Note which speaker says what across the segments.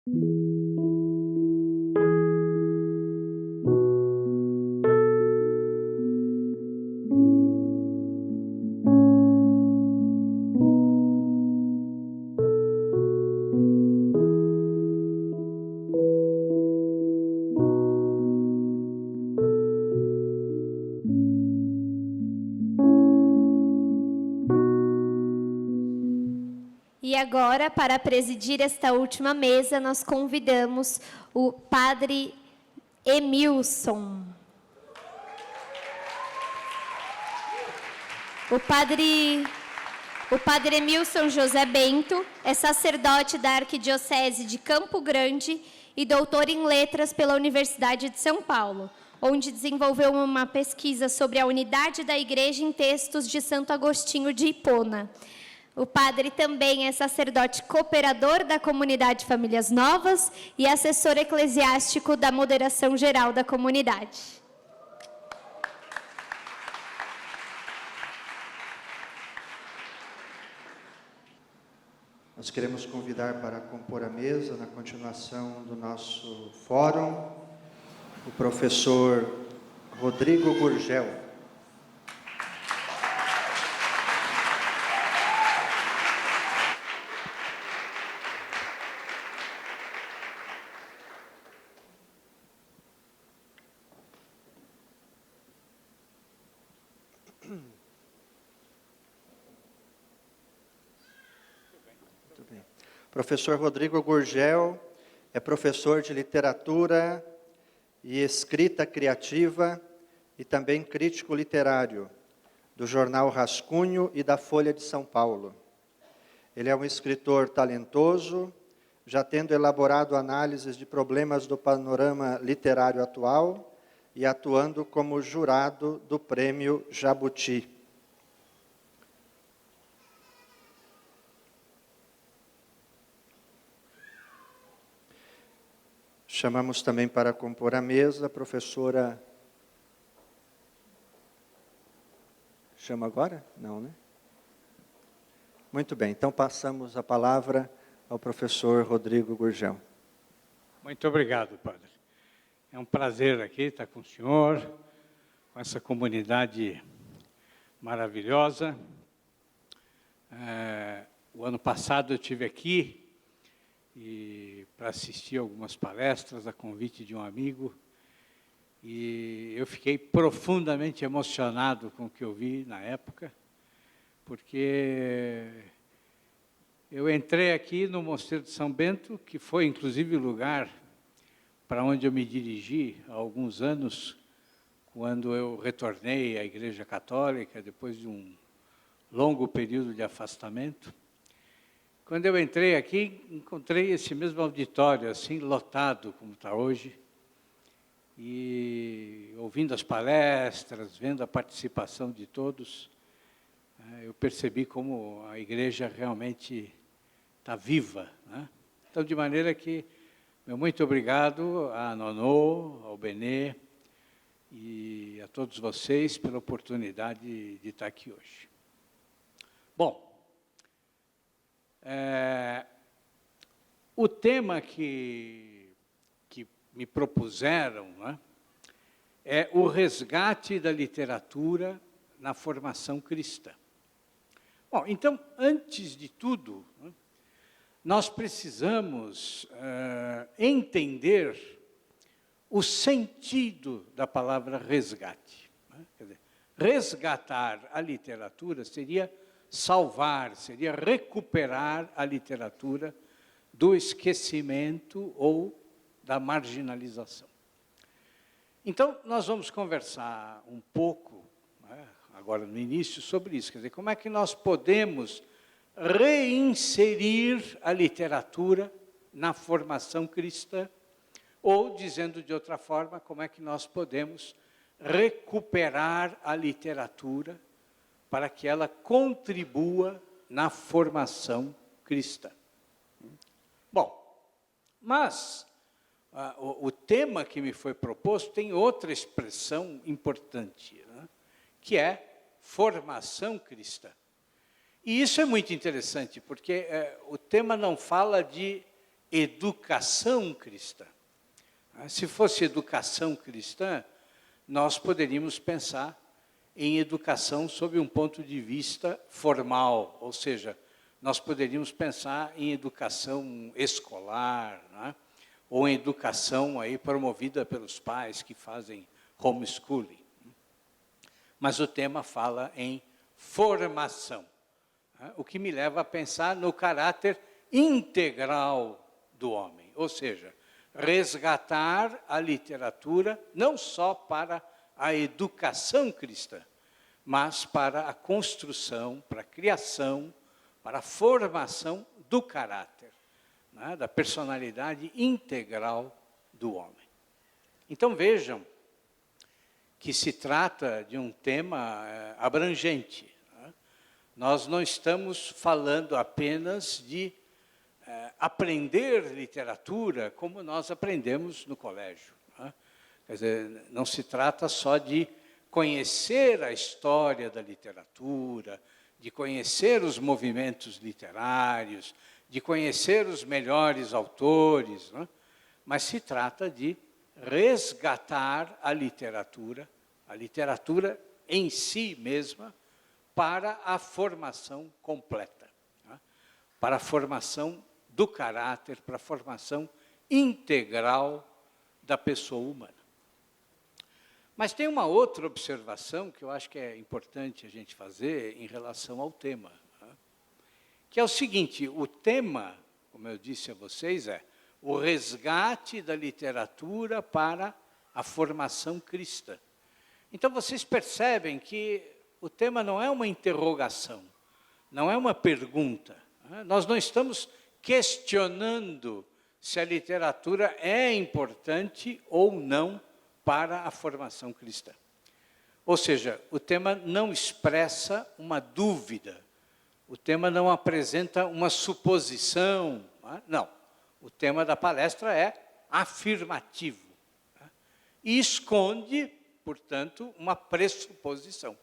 Speaker 1: E agora, para presidir esta última mesa, nós convidamos o Padre Emilson. O Padre Emilson José Bento é sacerdote da Arquidiocese de Campo Grande e doutor em letras pela Universidade de São Paulo, onde desenvolveu uma pesquisa sobre a unidade da Igreja em textos de Santo Agostinho de Hipona. O padre também é sacerdote cooperador da Comunidade Famílias Novas e assessor eclesiástico da Moderação Geral da Comunidade.
Speaker 2: Nós queremos convidar para compor a mesa, na continuação do nosso fórum, o professor Rodrigo Gurgel. Professor Rodrigo Gurgel é professor de literatura e escrita criativa e também crítico literário do jornal Rascunho e da Folha de São Paulo. Ele é um escritor talentoso, já tendo elaborado análises de problemas do panorama literário atual e atuando como jurado do Prêmio Jabuti. Chamamos também para compor a mesa a professora... Chama agora? Não, né? Muito bem, então passamos a palavra ao professor Rodrigo Gurgel.
Speaker 3: Muito obrigado, padre. É um prazer aqui estar com o senhor, com essa comunidade maravilhosa. O ano passado eu estive aqui para assistir algumas palestras a convite de um amigo, e eu fiquei profundamente emocionado com o que eu vi na época, porque eu entrei aqui no Mosteiro de São Bento, que foi inclusive o lugar para onde eu me dirigi há alguns anos, quando eu retornei à Igreja Católica, depois de um longo período de afastamento. Quando eu entrei aqui, encontrei esse mesmo auditório, assim, lotado como está hoje, e ouvindo as palestras, vendo a participação de todos, eu percebi como a igreja realmente está viva, né? Então, de maneira que, meu muito obrigado a Nonô, ao Benê e a todos vocês pela oportunidade de estar aqui hoje. Bom, o tema que me propuseram, né, é o resgate da literatura na formação cristã. Bom, então, antes de tudo, né, nós precisamos entender o sentido da palavra resgate, né? Quer dizer, resgatar a literatura seria salvar, seria recuperar a literatura do esquecimento ou da marginalização. Então, nós vamos conversar um pouco, né, agora no início, sobre isso. Quer dizer, como é que nós podemos reinserir a literatura na formação cristã, ou, dizendo de outra forma, como é que nós podemos recuperar a literatura para que ela contribua na formação cristã. Bom, mas o tema que me foi proposto tem outra expressão importante, né, que é formação cristã. E isso é muito interessante, porque o tema não fala de educação cristã. Se fosse educação cristã, nós poderíamos pensar em educação sob um ponto de vista formal, ou seja, nós poderíamos pensar em educação escolar, né? Ou em educação aí promovida pelos pais que fazem homeschooling. Mas o tema fala em formação, né? O que me leva a pensar no caráter integral do homem, ou seja, resgatar a literatura não só para a educação cristã, mas para a construção, para a criação, para a formação do caráter, né, da personalidade integral do homem. Então vejam que se trata de um tema abrangente. Né? Nós não estamos falando apenas de aprender literatura como nós aprendemos no colégio. Né? Quer dizer, não se trata só de conhecer a história da literatura, de conhecer os movimentos literários, de conhecer os melhores autores, né? Mas se trata de resgatar a literatura em si mesma, para a formação completa, né? Para a formação do caráter, para a formação integral da pessoa humana. Mas tem uma outra observação que eu acho que é importante a gente fazer em relação ao tema, né? Que é o seguinte: o tema, como eu disse a vocês, é o resgate da literatura para a formação cristã. Então vocês percebem que o tema não é uma interrogação, não é uma pergunta, né? Nós não estamos questionando se a literatura é importante ou não para a formação cristã. Ou seja, o tema não expressa uma dúvida, o tema não apresenta uma suposição, não. O tema da palestra é afirmativo, né? E esconde, portanto, uma pressuposição.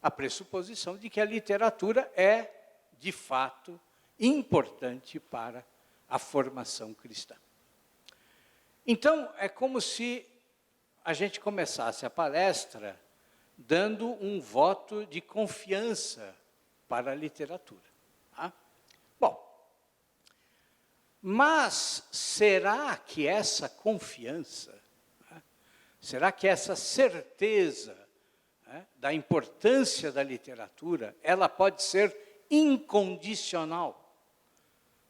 Speaker 3: A pressuposição de que a literatura é, de fato, importante para a formação cristã. Então, é como se a gente começasse a palestra dando um voto de confiança para a literatura. Tá? Bom, mas será que essa confiança, né, será que essa certeza, né, da importância da literatura, ela pode ser incondicional?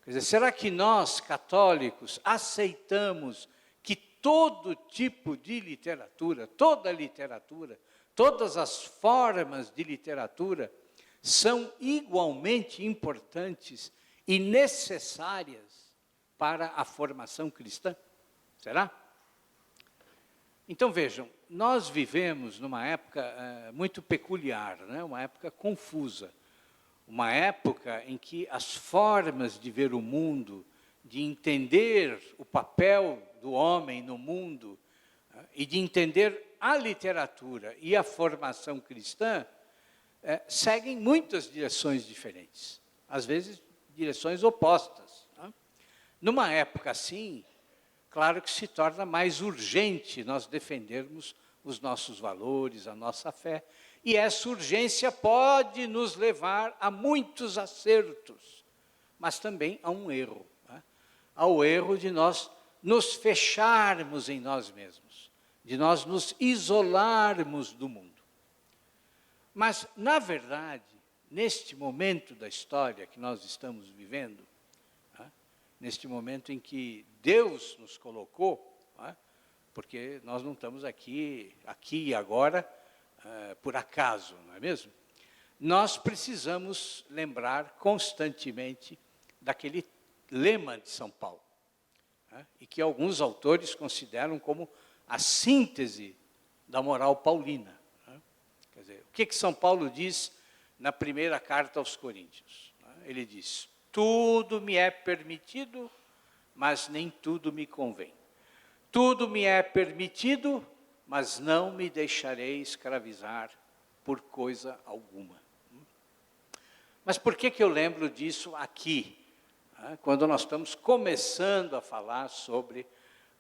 Speaker 3: Quer dizer, será que nós, católicos, aceitamos que todo tipo de literatura, toda literatura, todas as formas de literatura são igualmente importantes e necessárias para a formação cristã? Será? Então vejam, nós vivemos numa época muito peculiar, né? Uma época confusa, uma época em que as formas de ver o mundo, de entender o papel do homem no mundo, e de entender a literatura e a formação cristã, seguem muitas direções diferentes, às vezes direções opostas. Né? Numa época assim, claro que se torna mais urgente nós defendermos os nossos valores, a nossa fé, e essa urgência pode nos levar a muitos acertos, mas também a um erro, né? Ao erro de nós nos fecharmos em nós mesmos, de nós nos isolarmos do mundo. Mas, na verdade, neste momento da história que nós estamos vivendo, né, neste momento em que Deus nos colocou, né, porque nós não estamos aqui e agora, por acaso, não é mesmo? Nós precisamos lembrar constantemente daquele lema de São Paulo, né, e que alguns autores consideram como a síntese da moral paulina. Né? Quer dizer, o que São Paulo diz na primeira carta aos Coríntios? Né? Ele diz: tudo me é permitido, mas nem tudo me convém. Tudo me é permitido, mas não me deixarei escravizar por coisa alguma. Mas por que eu lembro disso aqui, quando nós estamos começando a falar sobre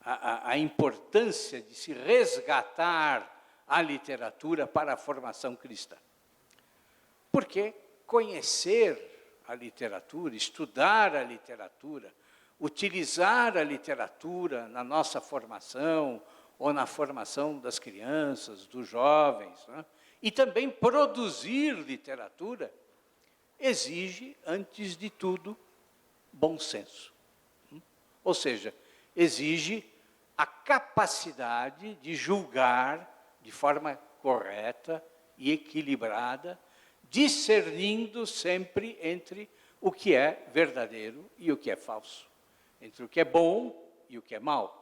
Speaker 3: a importância de se resgatar a literatura para a formação cristã. Porque conhecer a literatura, estudar a literatura, utilizar a literatura na nossa formação ou na formação das crianças, dos jovens, né? E também produzir literatura, exige, antes de tudo, bom senso. Ou seja, exige a capacidade de julgar de forma correta e equilibrada, discernindo sempre entre o que é verdadeiro e o que é falso, entre o que é bom e o que é mal.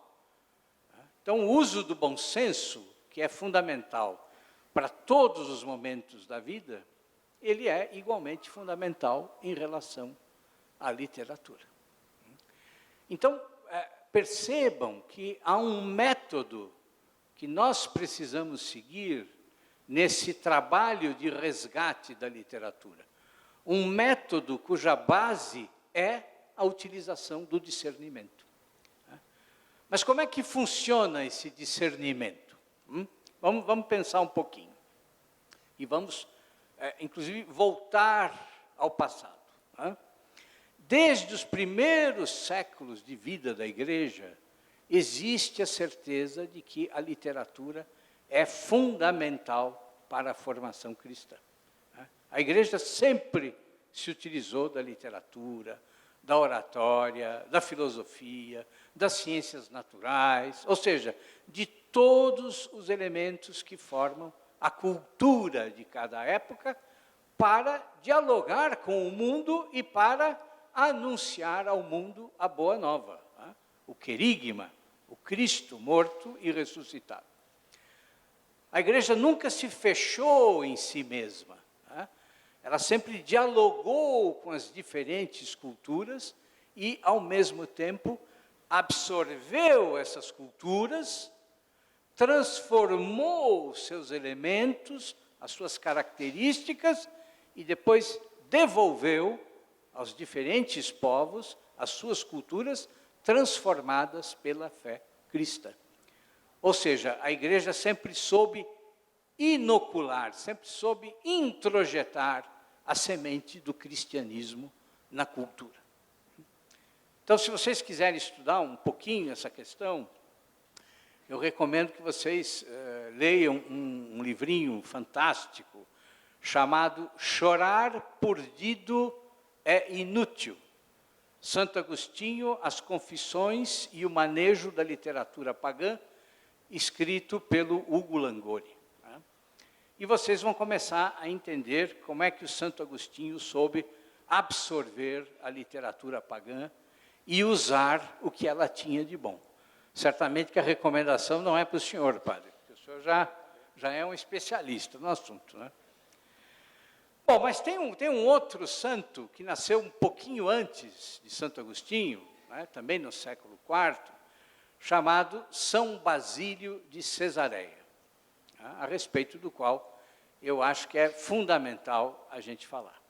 Speaker 3: Então, o uso do bom senso, que é fundamental para todos os momentos da vida, ele é igualmente fundamental em relação à literatura. Então, percebam que há um método que nós precisamos seguir nesse trabalho de resgate da literatura. Um método cuja base é a utilização do discernimento. Mas como é que funciona esse discernimento? Vamos pensar um pouquinho. E vamos, inclusive, voltar ao passado. Desde os primeiros séculos de vida da Igreja, existe a certeza de que a literatura é fundamental para a formação cristã. A Igreja sempre se utilizou da literatura, da oratória, da filosofia, das ciências naturais, ou seja, de todos os elementos que formam a cultura de cada época, para dialogar com o mundo e para anunciar ao mundo a boa nova, o querigma, o Cristo morto e ressuscitado. A Igreja nunca se fechou em si mesma. Ela sempre dialogou com as diferentes culturas e, ao mesmo tempo, absorveu essas culturas, transformou os seus elementos, as suas características, e depois devolveu aos diferentes povos as suas culturas transformadas pela fé cristã. Ou seja, a Igreja sempre soube inocular, sempre soube introjetar a semente do cristianismo na cultura. Então, se vocês quiserem estudar um pouquinho essa questão, eu recomendo que vocês leiam um livrinho fantástico chamado Chorar Perdido é Inútil. Santo Agostinho, As Confissões e o Manejo da Literatura Pagã, escrito pelo Ugo Langoni. E vocês vão começar a entender como é que o Santo Agostinho soube absorver a literatura pagã e usar o que ela tinha de bom. Certamente que a recomendação não é para o senhor, padre, porque o senhor já é um especialista no assunto, né? Bom, mas tem um outro santo que nasceu um pouquinho antes de Santo Agostinho, né, também no século IV, chamado São Basílio de Cesareia, a respeito do qual eu acho que é fundamental a gente falar.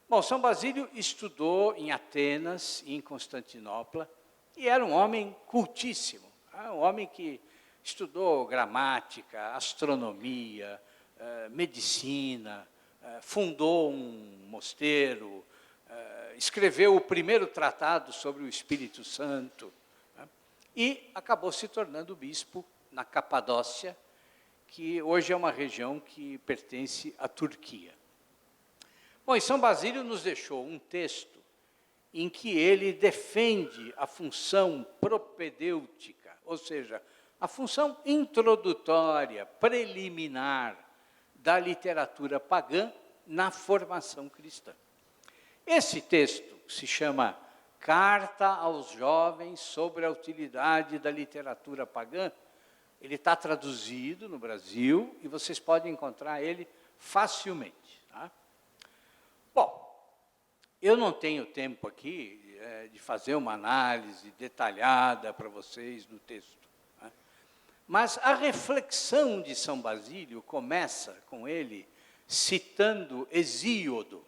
Speaker 3: Bom, São Basílio estudou em Atenas e em Constantinopla e era um homem cultíssimo, um homem que estudou gramática, astronomia, medicina, fundou um mosteiro, escreveu o primeiro tratado sobre o Espírito Santo, e acabou se tornando bispo na Capadócia, que hoje é uma região que pertence à Turquia. Bom, e São Basílio nos deixou um texto em que ele defende a função propedêutica, ou seja, a função introdutória, preliminar da literatura pagã na formação cristã. Esse texto se chama Carta aos Jovens sobre a Utilidade da Literatura Pagã. Ele está traduzido no Brasil e vocês podem encontrar ele facilmente. Tá? Bom, eu não tenho tempo aqui de fazer uma análise detalhada para vocês do texto. Tá? Mas a reflexão de São Basílio começa com ele citando Hesíodo,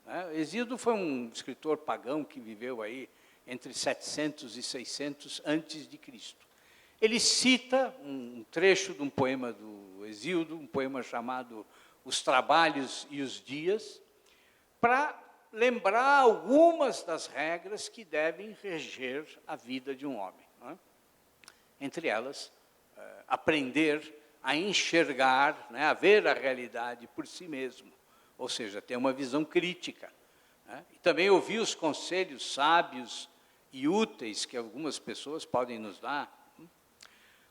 Speaker 3: né? Hesíodo foi um escritor pagão que viveu aí entre 700 e 600 antes de Cristo. Ele cita um trecho de um poema do Hesíodo, um poema chamado Os Trabalhos e os Dias, para lembrar algumas das regras que devem reger a vida de um homem, né? Entre elas, aprender a enxergar, né, a ver a realidade por si mesmo, ou seja, ter uma visão crítica, né? E também ouvir os conselhos sábios e úteis que algumas pessoas podem nos dar.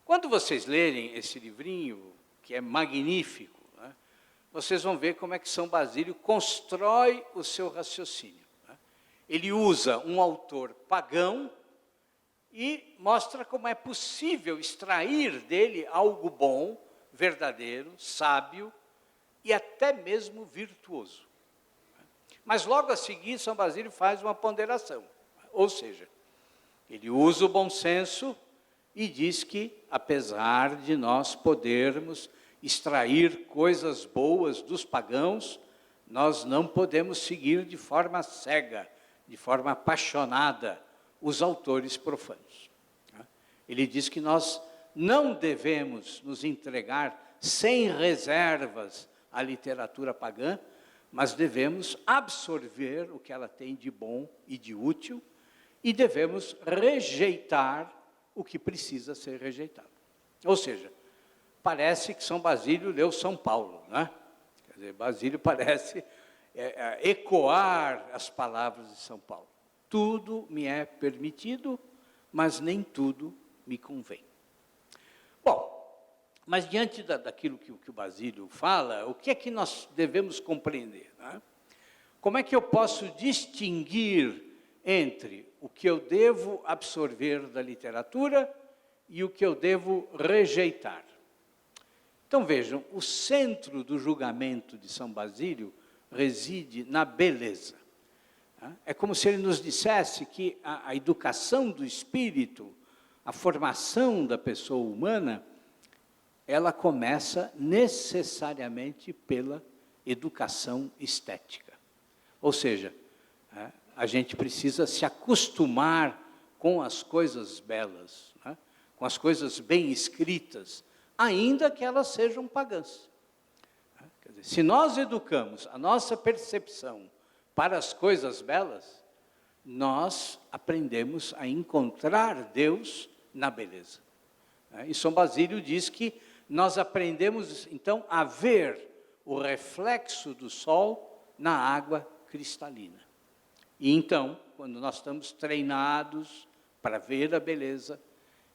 Speaker 3: Quando vocês lerem esse livrinho, que é magnífico, né, vocês vão ver como é que São Basílio constrói o seu raciocínio, né? Ele usa um autor pagão e mostra como é possível extrair dele algo bom, verdadeiro, sábio e até mesmo virtuoso. Mas logo a seguir, São Basílio faz uma ponderação, ou seja, ele usa o bom senso e diz que, apesar de nós podermos extrair coisas boas dos pagãos, nós não podemos seguir de forma cega, de forma apaixonada, os autores profanos. Ele diz que nós não devemos nos entregar sem reservas à literatura pagã, mas devemos absorver o que ela tem de bom e de útil e devemos rejeitar o que precisa ser rejeitado. Ou seja, parece que São Basílio leu São Paulo, né? Quer dizer, Basílio parece ecoar as palavras de São Paulo. Tudo me é permitido, mas nem tudo me convém. Bom, mas diante daquilo que o Basílio fala, o que é que nós devemos compreender, né? Como é que eu posso distinguir entre o que eu devo absorver da literatura e o que eu devo rejeitar? Então vejam, o centro do julgamento de São Basílio reside na beleza. É como se ele nos dissesse que a educação do espírito, a formação da pessoa humana, ela começa necessariamente pela educação estética. Ou seja, a gente precisa se acostumar com as coisas belas, né? Com as coisas bem escritas, ainda que elas sejam pagãs. Quer dizer, se nós educamos a nossa percepção para as coisas belas, nós aprendemos a encontrar Deus na beleza. E São Basílio diz que nós aprendemos, então, a ver o reflexo do sol na água cristalina. E então, quando nós estamos treinados para ver a beleza,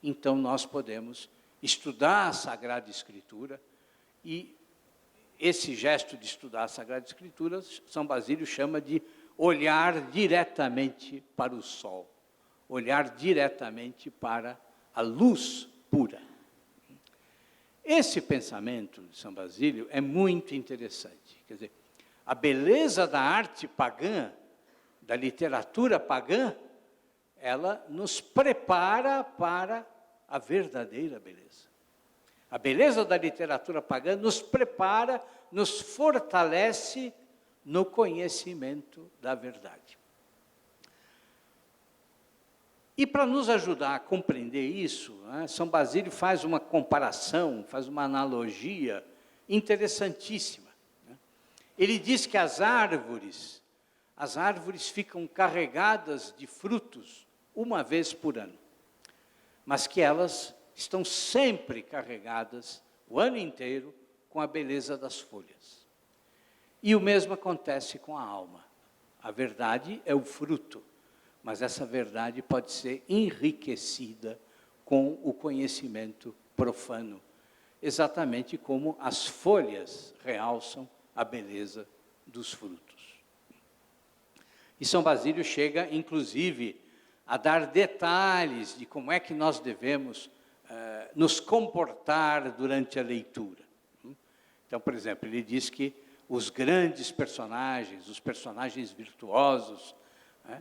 Speaker 3: então nós podemos estudar a Sagrada Escritura, e esse gesto de estudar a Sagrada Escritura, São Basílio chama de olhar diretamente para o sol, olhar diretamente para a luz pura. Esse pensamento de São Basílio é muito interessante. Quer dizer, a beleza da arte pagã, da literatura pagã, ela nos prepara para a verdadeira beleza. A beleza da literatura pagã nos prepara, nos fortalece no conhecimento da verdade. E para nos ajudar a compreender isso, né, São Basílio faz uma comparação, faz uma analogia interessantíssima, né? Ele diz que as árvores ficam carregadas de frutos uma vez por ano, mas que elas estão sempre carregadas, o ano inteiro, com a beleza das folhas. E o mesmo acontece com a alma. A verdade é o fruto, mas essa verdade pode ser enriquecida com o conhecimento profano, exatamente como as folhas realçam a beleza dos frutos. E São Basílio chega, inclusive, a dar detalhes de como é que nós devemos nos comportar durante a leitura. Então, por exemplo, ele diz que os grandes personagens, os personagens virtuosos,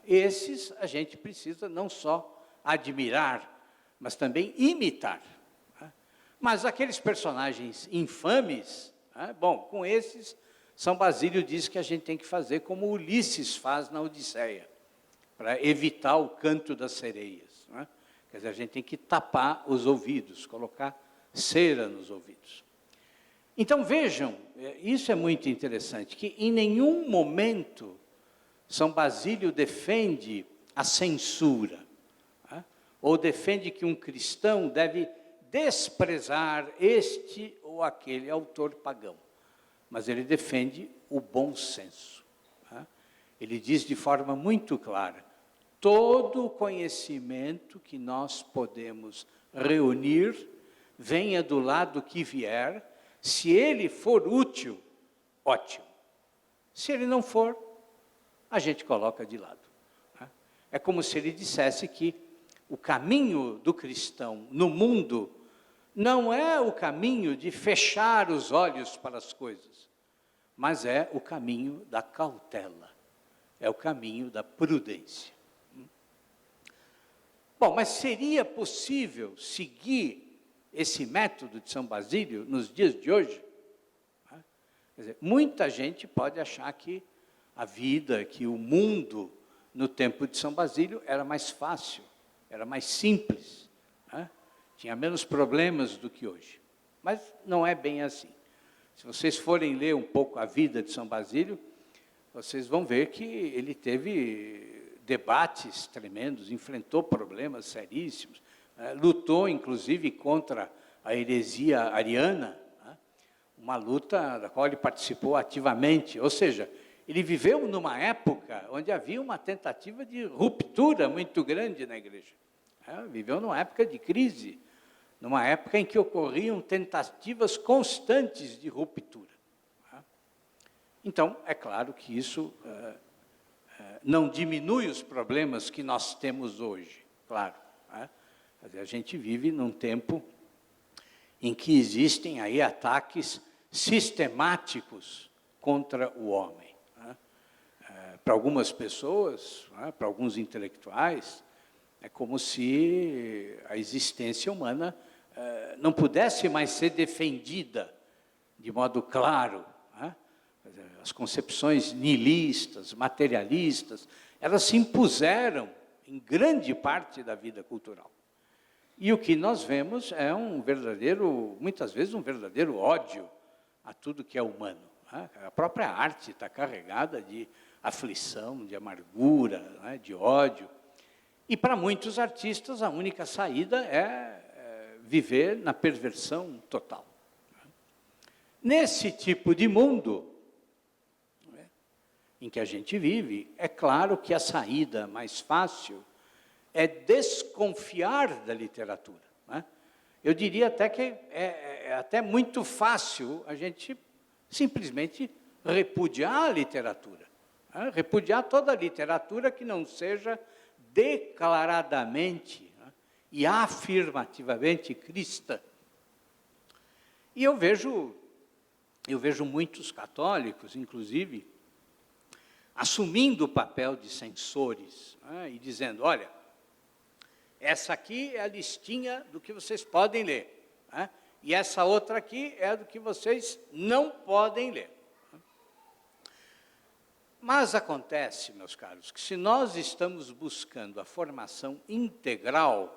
Speaker 3: esses a gente precisa não só admirar, mas também imitar. Mas aqueles personagens infames, bom, com esses São Basílio diz que a gente tem que fazer como Ulisses faz na Odisseia, para evitar o canto das sereias. Não é? Quer dizer, a gente tem que tapar os ouvidos, colocar cera nos ouvidos. Então vejam, isso é muito interessante, que em nenhum momento São Basílio defende a censura, né? Ou defende que um cristão deve desprezar este ou aquele autor pagão, mas ele defende o bom senso. Né? Ele diz de forma muito clara, todo o conhecimento que nós podemos reunir, venha do lado que vier, se ele for útil, ótimo. Se ele não for, a gente coloca de lado. Né? É como se ele dissesse que o caminho do cristão no mundo não é o caminho de fechar os olhos para as coisas, mas é o caminho da cautela, é o caminho da prudência. Bom, mas seria possível seguir esse método de São Basílio nos dias de hoje? Quer dizer, muita gente pode achar que a vida, que o mundo no tempo de São Basílio era mais fácil, era mais simples, né? Tinha menos problemas do que hoje. Mas não é bem assim. Se vocês forem ler um pouco a vida de São Basílio, vocês vão ver que ele teve debates tremendos, enfrentou problemas seríssimos, lutou, inclusive, contra a heresia ariana, né? Uma luta da qual ele participou ativamente. Ou seja, ele viveu numa época onde havia uma tentativa de ruptura muito grande na igreja. Viveu numa época de crise, numa época em que ocorriam tentativas constantes de ruptura. Então, é claro que isso não diminui os problemas que nós temos hoje, claro. A gente vive num tempo em que existem aí ataques sistemáticos contra o homem. Para algumas pessoas, para alguns intelectuais, é como se a existência humana não pudesse mais ser defendida de modo claro. As concepções nihilistas, materialistas, elas se impuseram em grande parte da vida cultural. E o que nós vemos é muitas vezes um verdadeiro ódio a tudo que é humano. A própria arte está carregada de aflição, de amargura, de ódio. E para muitos artistas a única saída é viver na perversão total. Nesse tipo de mundo em que a gente vive, é claro que a saída mais fácil é desconfiar da literatura. Eu diria até que é até muito fácil a gente simplesmente repudiar a literatura. Repudiar toda a literatura que não seja declaradamente e afirmativamente cristã. E eu vejo muitos católicos, inclusive, assumindo o papel de censores, e dizendo, olha, essa aqui é a listinha do que vocês podem ler, e essa outra aqui é do que vocês não podem ler. Mas acontece, meus caros, que se nós estamos buscando a formação integral,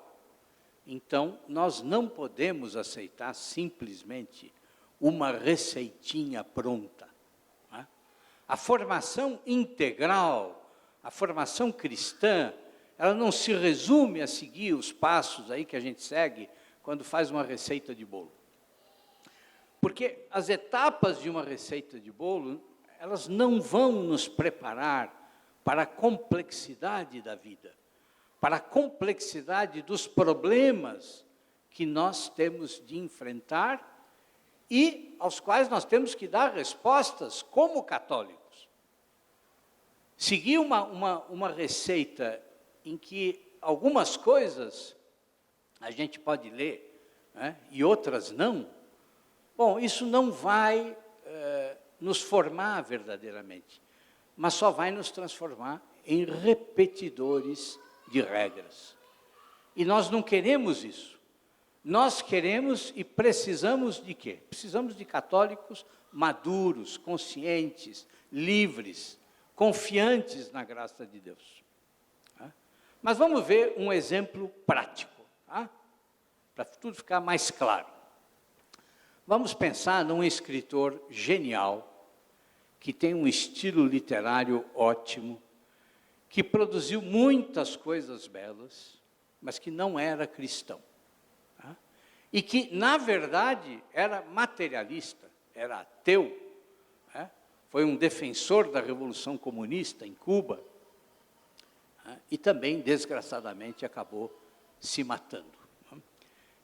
Speaker 3: então nós não podemos aceitar simplesmente uma receitinha pronta. A formação integral, a formação cristã, ela não se resume a seguir os passos aí que a gente segue quando faz uma receita de bolo. Porque as etapas de uma receita de bolo, elas não vão nos preparar para a complexidade da vida, para a complexidade dos problemas que nós temos de enfrentar e aos quais nós temos que dar respostas como católicos. Seguir uma receita em que algumas coisas a gente pode ler, e outras não, bom, isso não vai nos formar verdadeiramente, mas só vai nos transformar em repetidores de regras. E nós não queremos isso. Nós queremos e precisamos de quê? Precisamos de católicos maduros, conscientes, livres, confiantes na graça de Deus. Mas vamos ver um exemplo prático, para tudo ficar mais claro. Vamos pensar num escritor genial, que tem um estilo literário ótimo, que produziu muitas coisas belas, mas que não era cristão. E que, na verdade, era materialista, era ateu, foi um defensor da Revolução Comunista em Cuba, e também, desgraçadamente, acabou se matando.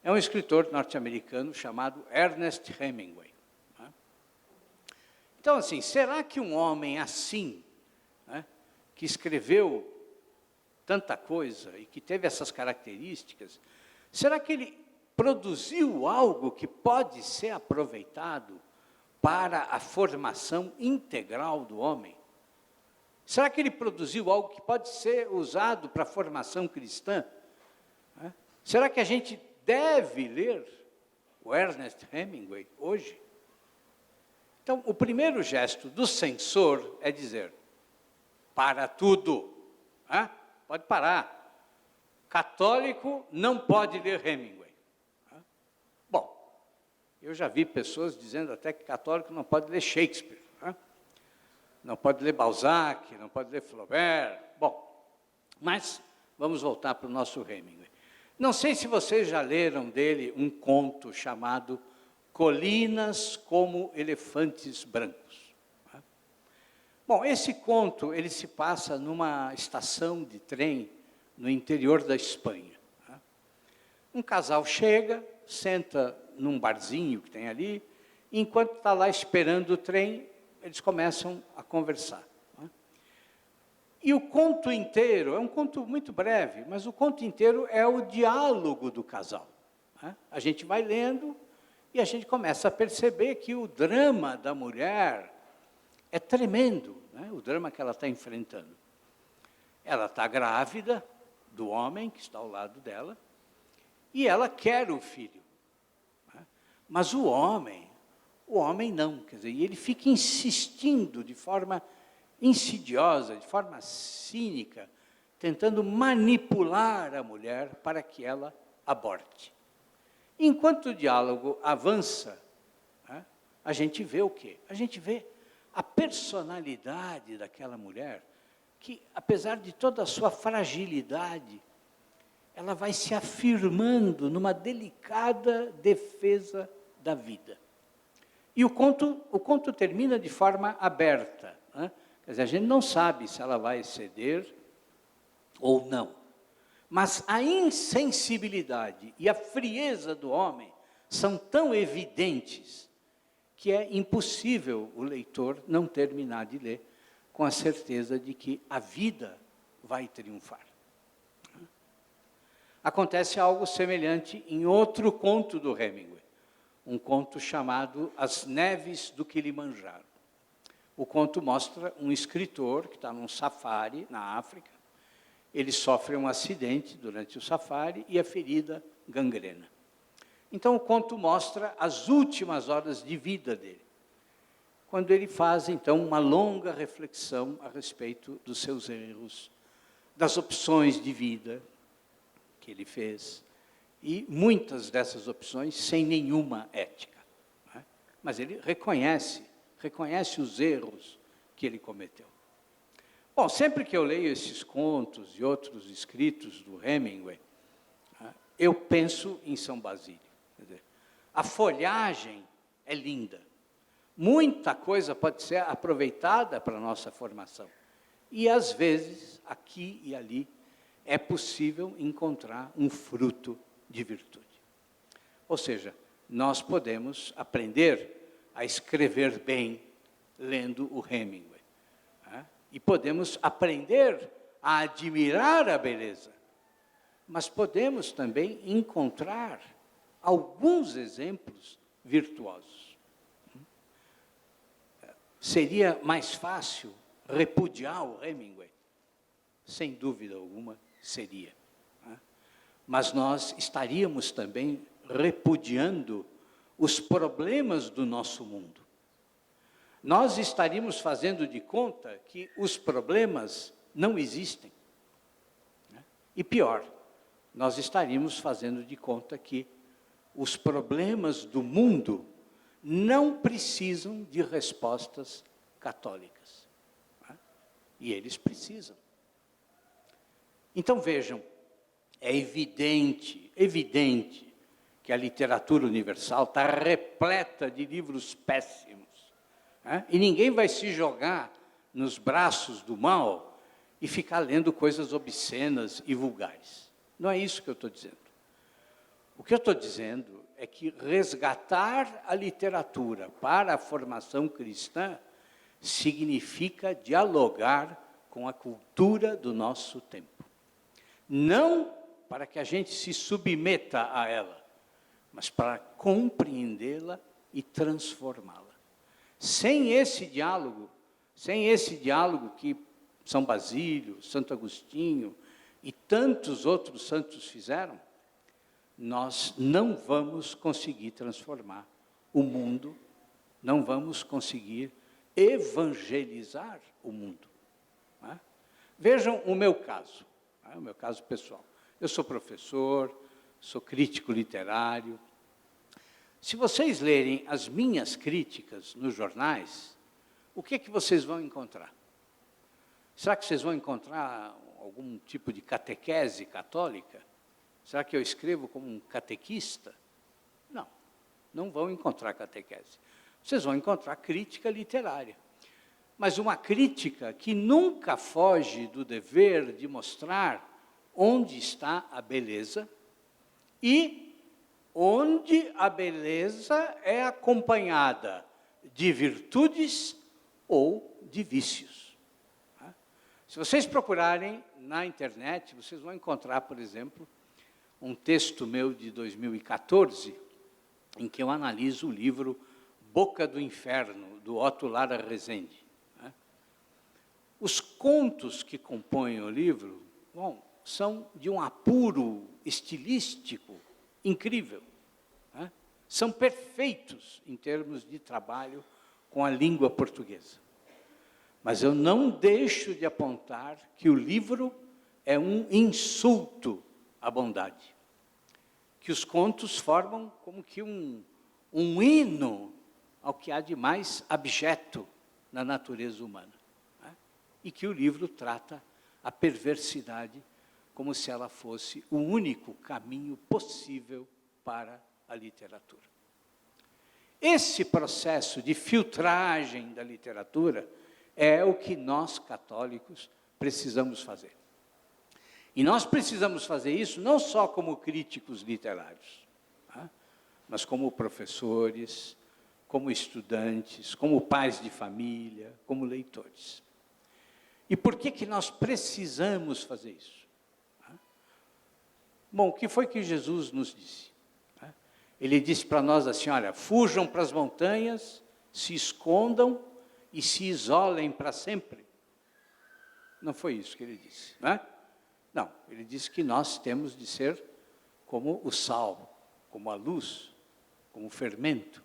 Speaker 3: É um escritor norte-americano chamado Ernest Hemingway. Então, assim, será que um homem assim, que escreveu tanta coisa e que teve essas características, será que ele produziu algo que pode ser aproveitado para a formação integral do homem? Será que ele produziu algo que pode ser usado para a formação cristã? Será que a gente deve ler o Ernest Hemingway hoje? Então, o primeiro gesto do censor é dizer: para tudo, pode parar. Católico não pode ler Hemingway. Bom, eu já vi pessoas dizendo até que católico não pode ler Shakespeare, não pode ler Balzac, não pode ler Flaubert. Bom, mas vamos voltar para o nosso Hemingway. Não sei se vocês já leram dele um conto chamado Colinas como Elefantes Brancos. Bom, esse conto, ele se passa numa estação de trem no interior da Espanha. Um casal chega, senta num barzinho que tem ali, e enquanto está lá esperando o trem, eles começam a conversar. E o conto inteiro, é um conto muito breve, mas o conto inteiro é o diálogo do casal. A gente vai lendo e a gente começa a perceber que o drama da mulher é tremendo, o drama que ela está enfrentando. Ela está grávida do homem que está ao lado dela e ela quer o filho. Mas o homem não, quer dizer, e ele fica insistindo de forma insidiosa, de forma cínica, tentando manipular a mulher para que ela aborte. Enquanto o diálogo avança, a gente vê o quê? A gente vê a personalidade daquela mulher, que, apesar de toda a sua fragilidade, ela vai se afirmando numa delicada defesa da vida. E o conto termina de forma aberta. Quer dizer, a gente não sabe se ela vai ceder ou não. Mas a insensibilidade e a frieza do homem são tão evidentes que é impossível o leitor não terminar de ler com a certeza de que a vida vai triunfar. Acontece algo semelhante em outro conto do Hemingway, um conto chamado As Neves do Kilimanjaro. O conto mostra um escritor que está num safari na África. Ele sofre um acidente durante o safari e a ferida gangrena. Então, o conto mostra as últimas horas de vida dele, quando ele faz, então, uma longa reflexão a respeito dos seus erros, das opções de vida que ele fez, e muitas dessas opções sem nenhuma ética. Mas ele reconhece os erros que ele cometeu. Bom, sempre que eu leio esses contos e outros escritos do Hemingway, eu penso em São Basílio. Quer dizer, a folhagem é linda. Muita coisa pode ser aproveitada para a nossa formação. E, às vezes, aqui e ali, é possível encontrar um fruto de virtude. Ou seja, nós podemos aprender a escrever bem lendo o Hemingway. E podemos aprender a admirar a beleza. Mas podemos também encontrar alguns exemplos virtuosos. Seria mais fácil repudiar o Hemingway? Sem dúvida alguma, seria. Mas nós estaríamos também repudiando os problemas do nosso mundo. nós estaríamos fazendo de conta que os problemas não existem. E pior, nós estaríamos fazendo de conta que os problemas do mundo não precisam de respostas católicas. E eles precisam. Então vejam, é evidente que a literatura universal está repleta de livros péssimos. E ninguém vai se jogar nos braços do mal e ficar lendo coisas obscenas e vulgares. Não é isso que eu estou dizendo. O que eu estou dizendo é que resgatar a literatura para a formação cristã significa dialogar com a cultura do nosso tempo. Não para que a gente se submeta a ela, mas para compreendê-la e transformá-la. Sem esse diálogo que São Basílio, Santo Agostinho e tantos outros santos fizeram, nós não vamos conseguir transformar o mundo, não vamos conseguir evangelizar o mundo. Vejam o meu caso pessoal. Eu sou professor, sou crítico literário. Se vocês lerem as minhas críticas nos jornais, o que vocês vão encontrar? Será que vocês vão encontrar algum tipo de catequese católica? Será que eu escrevo como um catequista? Não, não vão encontrar catequese. Vocês vão encontrar crítica literária. Mas uma crítica que nunca foge do dever de mostrar onde está a beleza e onde a beleza é acompanhada de virtudes ou de vícios. Se vocês procurarem na internet, vocês vão encontrar, por exemplo, um texto meu de 2014, em que eu analiso o livro Boca do Inferno, do Otto Lara Rezende. Os contos que compõem o livro, são de um apuro estilístico incrível. São perfeitos em termos de trabalho com a língua portuguesa. Mas eu não deixo de apontar que o livro é um insulto à bondade. Que os contos formam como que um hino ao que há de mais abjeto na natureza humana. E que o livro trata a perversidade como se ela fosse o único caminho possível para a literatura. Esse processo de filtragem da literatura é o que nós, católicos, precisamos fazer. E nós precisamos fazer isso não só como críticos literários, mas como professores, como estudantes, como pais de família, como leitores. E por que nós precisamos fazer isso? Bom, o que foi que Jesus nos disse? Ele disse para nós assim, olha, fujam para as montanhas, se escondam e se isolem para sempre. Não foi isso que ele disse, não é? Não, ele disse que nós temos de ser como o sal, como a luz, como o fermento.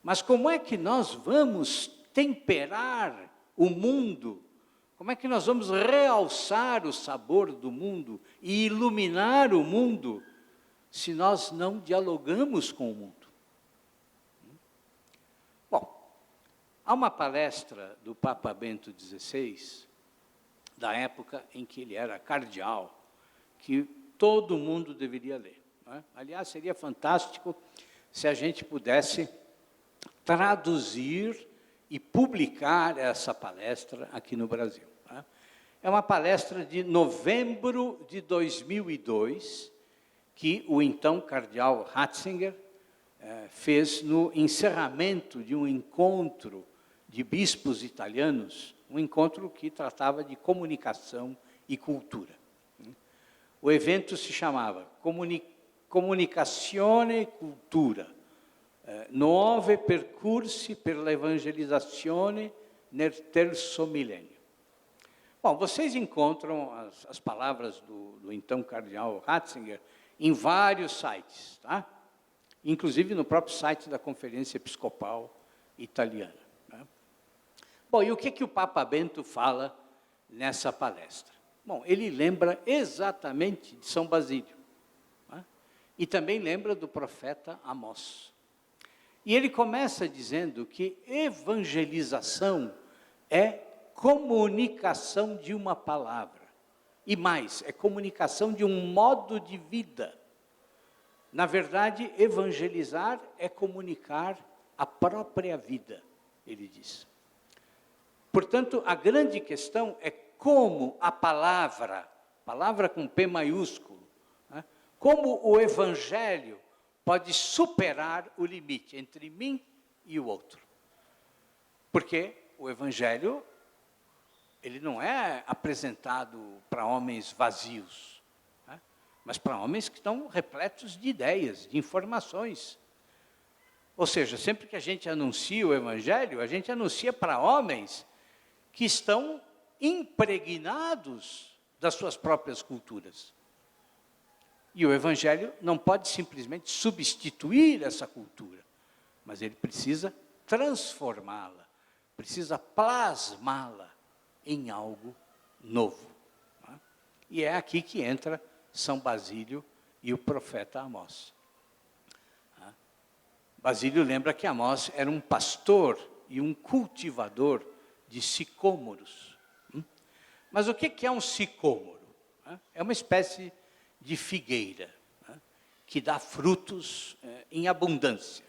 Speaker 3: Mas como é que nós vamos temperar o mundo? Como é que nós vamos realçar o sabor do mundo e iluminar o mundo se nós não dialogamos com o mundo? Bom, há uma palestra do Papa Bento XVI, da época em que ele era cardeal, que todo mundo deveria ler. Aliás, seria fantástico se a gente pudesse traduzir e publicar essa palestra aqui no Brasil. É uma palestra de novembro de 2002, que o então cardeal Ratzinger fez no encerramento de um encontro de bispos italianos, um encontro que tratava de comunicação e cultura. O evento se chamava Comunicazione e Cultura, Nuove percorsi per l'evangelizzazione nel terzo millennio. Bom, vocês encontram as palavras do então cardeal Ratzinger em vários sites, tá? Inclusive no próprio site da Conferência Episcopal italiana. Né? Bom, e o que o Papa Bento fala nessa palestra? Bom, ele lembra exatamente de São Basílio, né? E também lembra do profeta Amós. E ele começa dizendo que evangelização é comunicação de uma palavra. E mais, é comunicação de um modo de vida. Na verdade, evangelizar é comunicar a própria vida, ele diz. Portanto, a grande questão é como a palavra com P maiúsculo, né, como o evangelho pode superar o limite entre mim e o outro. Porque o evangelho, ele não é apresentado para homens vazios, né, mas para homens que estão repletos de ideias, de informações. Ou seja, sempre que a gente anuncia o evangelho, a gente anuncia para homens que estão impregnados das suas próprias culturas. E o evangelho não pode simplesmente substituir essa cultura, mas ele precisa transformá-la, precisa plasmá-la em algo novo. Né? E é aqui que entra São Basílio e o profeta Amós. Basílio lembra que Amós era um pastor e um cultivador de sicômoros. Mas o que é um sicômoro? É uma espécie de figueira, que dá frutos em abundância,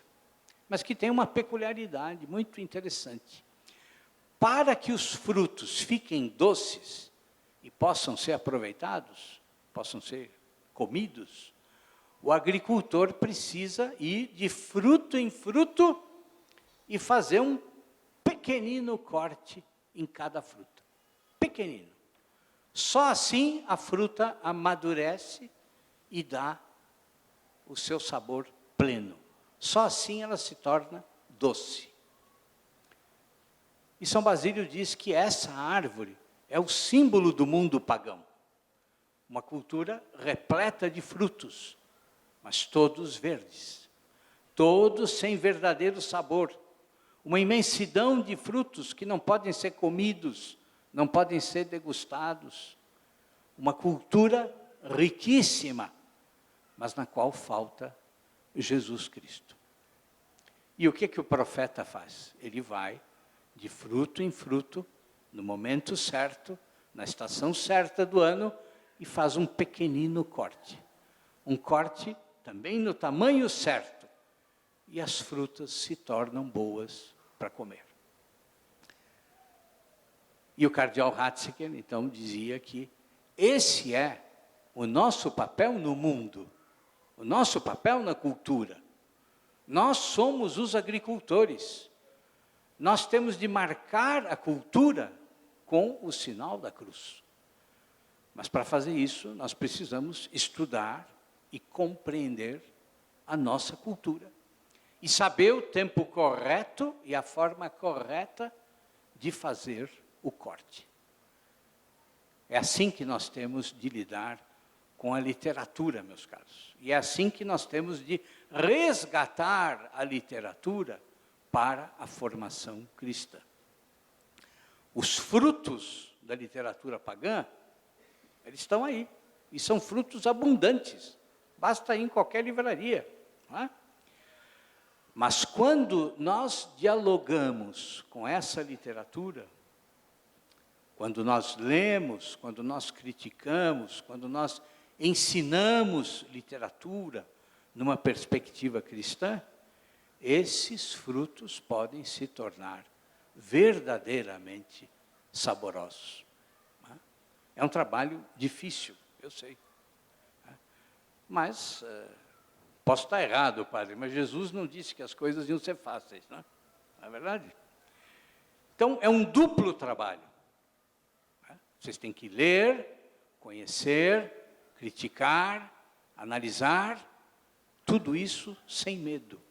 Speaker 3: mas que tem uma peculiaridade muito interessante. Para que os frutos fiquem doces e possam ser aproveitados, possam ser comidos, o agricultor precisa ir de fruto em fruto e fazer um pequenino corte em cada fruta. Pequenino. Só assim a fruta amadurece e dá o seu sabor pleno. Só assim ela se torna doce. E São Basílio diz que essa árvore é o símbolo do mundo pagão. Uma cultura repleta de frutos, mas todos verdes, todos sem verdadeiro sabor. Uma imensidão de frutos que não podem ser comidos, não podem ser degustados. Uma cultura riquíssima, mas na qual falta Jesus Cristo. E o que o profeta faz? Ele vai de fruto em fruto, no momento certo, na estação certa do ano, e faz um pequenino corte. Um corte também no tamanho certo. E as frutas se tornam boas para comer. E o cardeal Ratzinger, então, dizia que esse é o nosso papel no mundo, o nosso papel na cultura. Nós somos os agricultores. Nós temos de marcar a cultura com o sinal da cruz. Mas para fazer isso, nós precisamos estudar e compreender a nossa cultura. E saber o tempo correto e a forma correta de fazer o corte. É assim que nós temos de lidar com a literatura, meus caros. E é assim que nós temos de resgatar a literatura para a formação cristã. Os frutos da literatura pagã, eles estão aí. E são frutos abundantes. Basta ir em qualquer livraria. Não é? Mas quando nós dialogamos com essa literatura, quando nós lemos, quando nós criticamos, quando nós ensinamos literatura numa perspectiva cristã, esses frutos podem se tornar verdadeiramente saborosos. É um trabalho difícil, eu sei. Mas posso estar errado, padre, mas Jesus não disse que as coisas iam ser fáceis, não é verdade? Então, é um duplo trabalho. Vocês têm que ler, conhecer, criticar, analisar, tudo isso sem medo,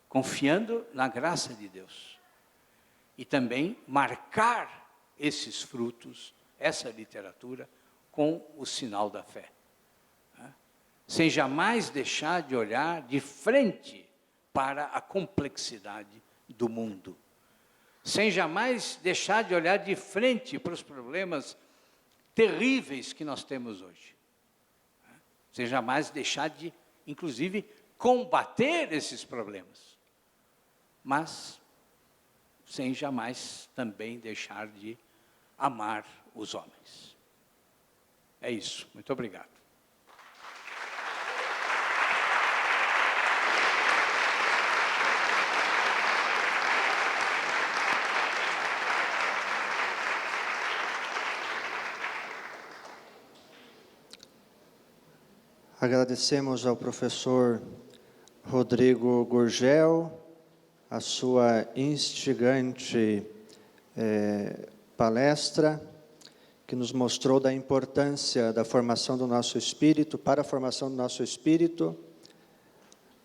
Speaker 3: confiando na graça de Deus. E também marcar esses frutos, essa literatura, com o sinal da fé. Sem jamais deixar de olhar de frente para a complexidade do mundo, sem jamais deixar de olhar de frente para os problemas terríveis que nós temos hoje, sem jamais deixar de, inclusive, combater esses problemas, mas sem jamais também deixar de amar os homens. É isso. Muito obrigado.
Speaker 2: Agradecemos ao professor Rodrigo Gurgel a sua instigante palestra, que nos mostrou da importância da formação do nosso espírito, para a formação do nosso espírito,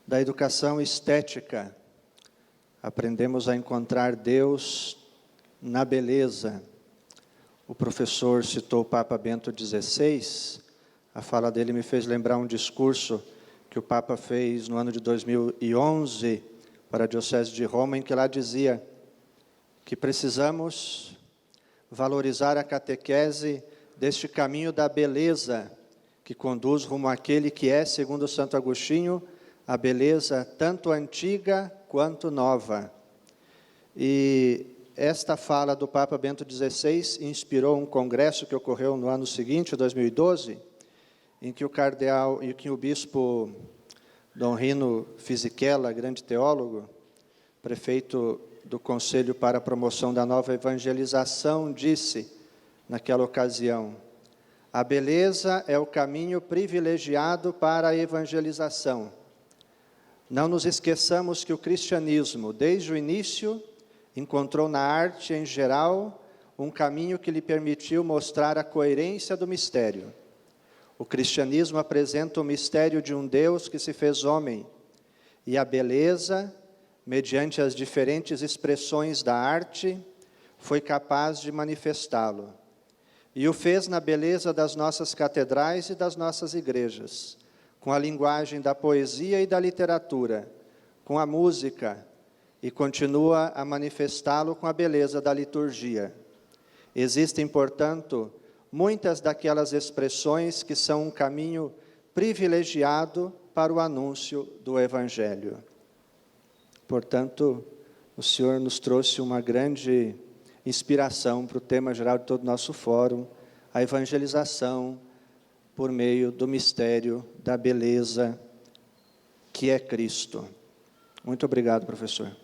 Speaker 2: da educação estética. Aprendemos a encontrar Deus na beleza. O professor citou o Papa Bento XVI. A fala dele me fez lembrar um discurso que o Papa fez no ano de 2011 para a Diocese de Roma, em que lá dizia que precisamos valorizar a catequese deste caminho da beleza, que conduz rumo àquele que é, segundo Santo Agostinho, a beleza tanto antiga quanto nova. E esta fala do Papa Bento XVI inspirou um congresso que ocorreu no ano seguinte, 2012, em que o cardeal e que o bispo Dom Rino Fisichella, grande teólogo, prefeito do Conselho para a Promoção da Nova Evangelização, disse, naquela ocasião, a beleza é o caminho privilegiado para a evangelização. Não nos esqueçamos que o cristianismo, desde o início, encontrou na arte em geral um caminho que lhe permitiu mostrar a coerência do mistério. O cristianismo apresenta o mistério de um Deus que se fez homem, e a beleza, mediante as diferentes expressões da arte, foi capaz de manifestá-lo. E o fez na beleza das nossas catedrais e das nossas igrejas, com a linguagem da poesia e da literatura, com a música, e continua a manifestá-lo com a beleza da liturgia. Existem, portanto, muitas daquelas expressões que são um caminho privilegiado para o anúncio do Evangelho. Portanto, o Senhor nos trouxe uma grande inspiração para o tema geral de todo o nosso fórum, a evangelização por meio do mistério da beleza que é Cristo. Muito obrigado, professor.